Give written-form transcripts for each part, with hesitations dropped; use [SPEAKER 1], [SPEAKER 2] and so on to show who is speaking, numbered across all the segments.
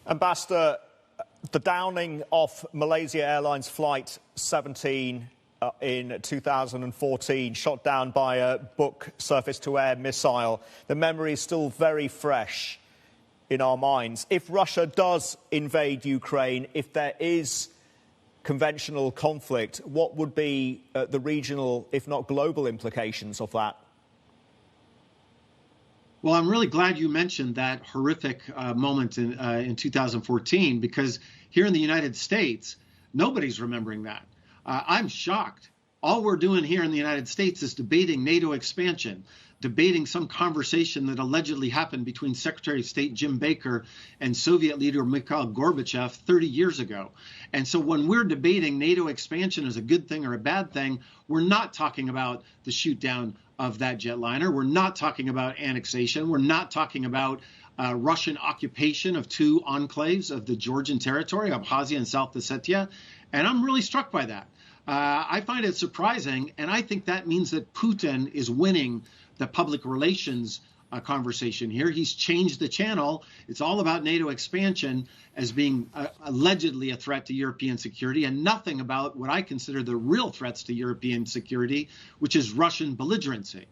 [SPEAKER 1] Ambassador, the downing of Malaysia Airlines Flight 17 in 2014, shot down by a Buk surface-to-air missile. The memory is still very fresh in our minds. If Russia does invade Ukraine, if there is conventional conflict, what would be the regional, if not global, implications of that?
[SPEAKER 2] Well, I'm really glad you mentioned that horrific moment in 2014, because here in the United States, nobody's remembering that. I'm shocked. All we're doing here in the United States is debating NATO expansion, debating some conversation that allegedly happened between Secretary of State Jim Baker and Soviet leader Mikhail Gorbachev 30 years ago. And so when we're debating NATO expansion as a good thing or a bad thing, we're not talking about the shoot down of that jetliner. We're not talking about annexation. We're not talking about Russian occupation of two enclaves of the Georgian territory, Abkhazia and South Ossetia. And I'm really struck by that. I find it surprising, and I think that means that Putin is winning the public relations conversation here. He's changed the channel. It's all about NATO expansion as being allegedly a threat to European security, and nothing about what I consider the real threats to European security, which is Russian belligerency.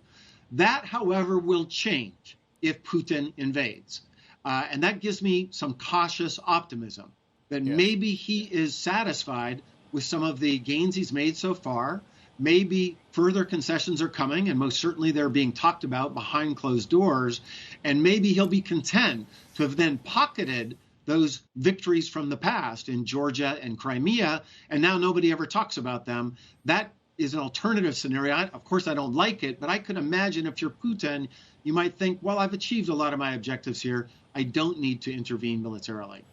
[SPEAKER 2] That, however, will change if Putin invades. And that gives me some cautious optimism that maybe he is satisfied with some of the gains he's made so far. Maybe further concessions are coming, and most certainly they're being talked about behind closed doors. And maybe he'll be content to have then pocketed those victories from the past in Georgia and Crimea, and now nobody ever talks about them. That is an alternative scenario. Of course, I don't like it, but I could imagine if you're Putin, you might think, well, I've achieved a lot of my objectives here. I don't need to intervene militarily.